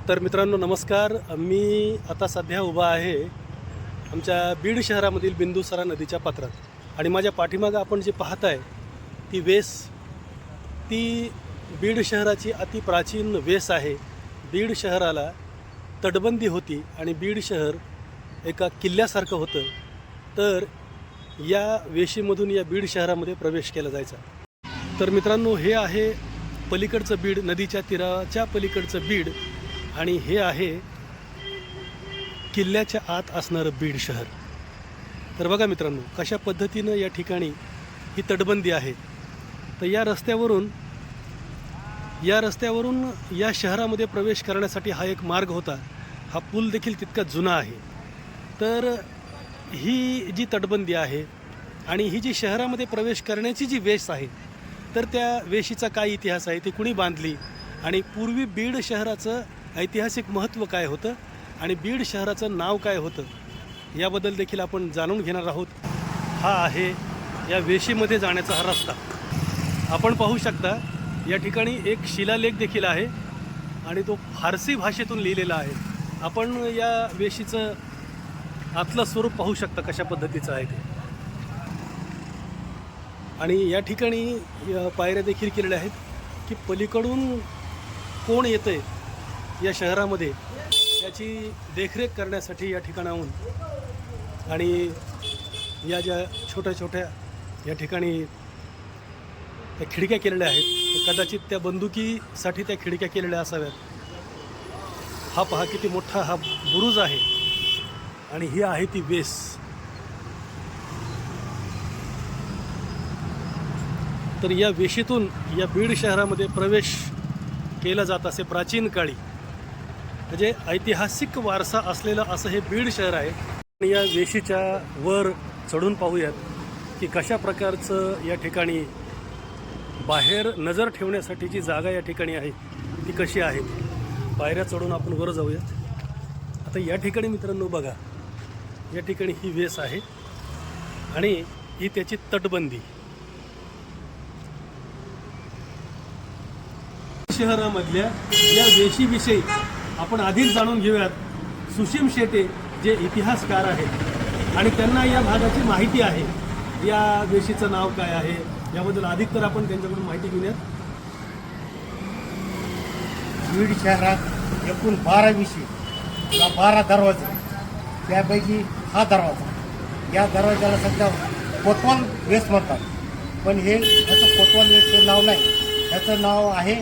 तर मित्रांनो नमस्कार. मी आता सध्या उभा आहे आमच्या बीड शहरामधील बिंदुसरा नदीच्या पात्रात आणि माझ्या पाठीमागं आपण जे पाहताय ती वेस, ती बीड शहराची अति प्राचीन वेस आहे. बीड शहराला तटबंदी होती आणि बीड शहर एका किल्ल्यासारखं होतं. तर या वेशीमधून या बीड शहरामध्ये प्रवेश केला जायचा. तर मित्रांनो, हे आहे पलीकडचं बीड, नदीच्या तीराच्या पलीकडचं बीड, आणि हे आहे किल्ल्याच्या आत असणारं बीड शहर. तर बघा मित्रांनो, कशा पद्धतीनं या ठिकाणी ही तटबंदी आहे. तर या रस्त्यावरून या शहरामध्ये प्रवेश करण्यासाठी हा एक मार्ग होता. हा पूल देखील तितका जुना आहे. तर ही जी तटबंदी आहे आणि ही जी शहरामध्ये प्रवेश करण्याची जी वेस आहे, तर त्या वेशीचा काय इतिहास आहे, ती कुणी बांधली आणि पूर्वी बीड शहराचं ऐतिहासिक महत्त्व काय होतं आणि बीड शहराचं नाव काय होतं, याबद्दल देखील आपण जाणून घेणार आहोत. हा आहे या वेशीमध्ये जाण्याचा हा रस्ता. आपण पाहू शकता या ठिकाणी एक शिलालेख देखील आहे आणि तो फारसी भाषेतून लिहिलेला आहे. आपण या वेशीचं आतलं स्वरूप पाहू शकता कशा पद्धतीचं आहे ते. आणि या ठिकाणी पायऱ्या देखील केलेल्या आहेत की पलीकडून कोण येतंय या शहरामध्ये याची देखरेख करण्यासाठी या ठिकाणाहून. आणि या ज्या छोट्या छोट्या या ठिकाणी त्या खिडक्या केलेल्या आहेत, कदाचित त्या बंदुकीसाठी त्या खिडक्या केलेल्या असाव्यात. हा पहा किती मोठा हा बुरुज आहे आणि ही आहे ती वेस. तर या वेशीतून या बीड शहरामध्ये प्रवेश केला जात असे प्राचीन काळी. म्हणजे ऐतिहासिक वारसा असलेलं असं हे बीड शहर आहे. आणि या वेशीच्या वर चढून पाहूयात की कशा प्रकारचं या ठिकाणी बाहेर नजर ठेवण्यासाठीची जागा या ठिकाणी आहे ती कशी आहे. पायऱ्या चढून आपण वर जाऊयात. आता या ठिकाणी मित्रांनो बघा, या ठिकाणी ही वेस आहे आणि ही त्याची तटबंदी. शहरामधल्या या वेशीविषयी आपण आधीच जाणून घेऊयात. सुशीम शेटे जे इतिहासकार आहेत आणि त्यांना या भागाची माहिती आहे. या वेशीचं नाव काय आहे याबद्दल अधिक तर आपण त्यांच्याकडून माहिती घेऊयात. बीड शहरात एकूण 12 वेशी, 12 दरवाजे, त्यापैकी हा दरवाजा, या दरवाजाला सध्या कोतवाल वेस म्हणतात. पण हे याचं कोतवाल वेस हे नाव नाही. याचं नाव आहे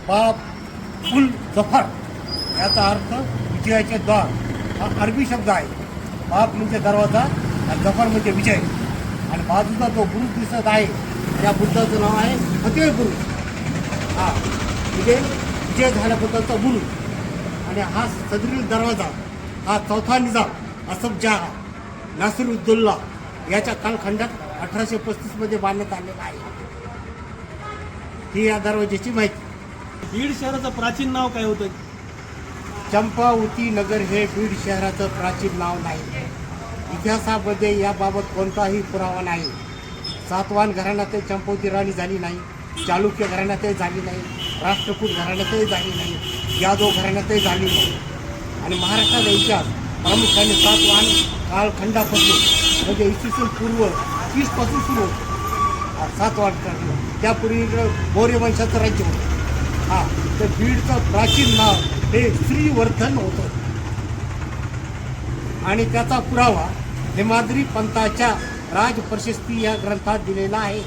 बाब उल जफर. याचा अर्थ विजयाचे द्वार हा अरबी शब्द आहे. बाब म्हणजे दरवाजा आणि जफर म्हणजे विजय. आणि बाजूचा जो बुरुज दिसत आहे त्या बुरुजाचं नाव आहे फतेह बुरुज. हा म्हणजे विजय झाल्याबद्दलचा बुरुज. आणि हा सदरील दरवाजा हा चौथा निजाम असफ जहा नासिरुद्दौला याच्या कालखंडात 1835 बांधण्यात आलेला आहे. ही या दरवाजाची माहिती. बीड शहराचं प्राचीन नाव काय होतं? चंपावती नगर हे बीड शहराचं प्राचीन नाव नाही. इतिहासामध्ये याबाबत कोणताही पुरावा नाही. सातवाहन घराण्यातही चंपावती राणी झाली नाही, चालुक्य घराण्यातही झाली नाही, राष्ट्रकूट घराण्यातही झाली नाही, यादव घराण्यातही झाली नाही. आणि महाराष्ट्राचा इतिहास प्रामुख्याने सातवाहन कालखंडापासून म्हणजे इसवी सन पूर्व 30 पासून सुरू होतं. सातवाहन काळ त्यापूर्वी मौर्य वंशाचं राज्य होतं. हा तर बीडचं प्राचीन नाव हे श्रीवर्धन होतं. आणि त्याचा पुरावा हेमाद्री पंथाच्या राजप्रशस्ती या ग्रंथात दिलेला आहे.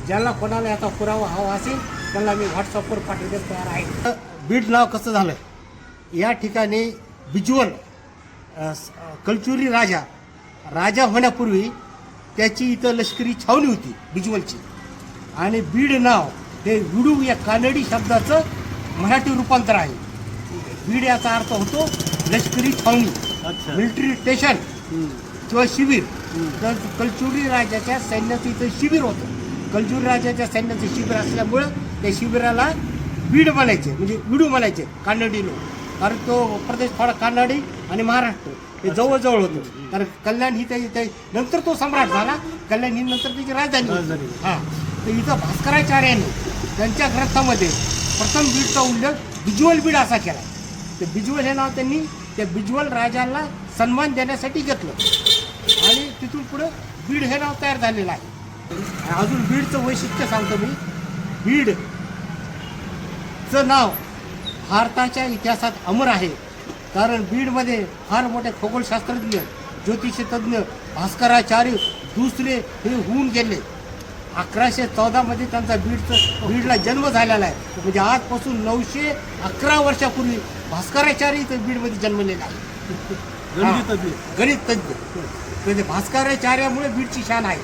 ज्याला कोणाला याचा पुरावा हवा असेल त्याला मी व्हॉट्सअपवर पाठवण्यास तयार आहे. बीड नाव कसं झालं? या ठिकाणी बिजवल कलचुरी राजा होण्यापूर्वी त्याची इथं लष्करी छावणी होती बिजवलची. आणि बीड नाव हे विडू या कानडी शब्दाचं मराठी रूपांतर आहे. बीड याचा अर्थ होतो लष्करी छावणी, मिलिटरी स्टेशन किंवा शिबिर. तर कलचुरी राजाच्या सैन्याचं इथं शिबिर होतं. कलचुरी राजाच्या सैन्याचं शिबिर असल्यामुळं त्या शिबिराला बीड म्हणायचे, म्हणजे विडू म्हणायचे कानडी लोक. कारण तो प्रदेश थोडा कानडी आणि महाराष्ट्र हे जवळजवळ होतं. कारण कल्याण ही त्या नंतर तो सम्राट झाला. कल्याण ही नंतर त्याची राजधानी. हां, तर इथं भास्कराचार्यांनी त्यांच्या ग्रंथामध्ये प्रथम बीडचा उल्लेख बिजवल बीड असा केला. ते बिजवल हे नाव त्यांनी त्या बिजवल राजाला सन्मान देण्यासाठी घेतलं आणि तिथून पुढं बीड हे नाव तयार झालेलं आहे. अजून बीडचं वैशिष्ट्य सांगतो मी. बीडचं नाव भारताच्या इतिहासात अमर आहे, कारण बीडमध्ये फार मोठे खगोलशास्त्रज्ञ, ज्योतिषतज्ञ भास्कराचार्य दुसरे हे होऊन गेले. 1114 मध्ये त्यांचा बीडला जन्म झालेला आहे. म्हणजे आजपासून 911 वर्षापूर्वी भास्कराचार्य इथं बीडमध्ये जन्मलेला आहे. गणित तज्ञ म्हणजे भास्कराचार्यामुळे बीडची शान आहे.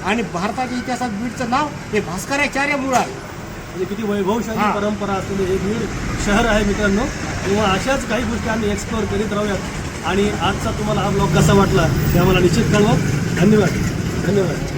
आणि भारताच्या इतिहासात बीडचं नाव हे भास्कराचार्यामुळे आहे. म्हणजे किती वैभवशाली परंपरा असलेले हे बीड शहर आहे मित्रांनो. किंवा अशाच काही गोष्टी आम्ही एक्सप्लोअर करीत राहूयात. आणि आजचा तुम्हाला हा ब्लॉग कसा वाटला ते आम्हाला निश्चित कळवा. धन्यवाद.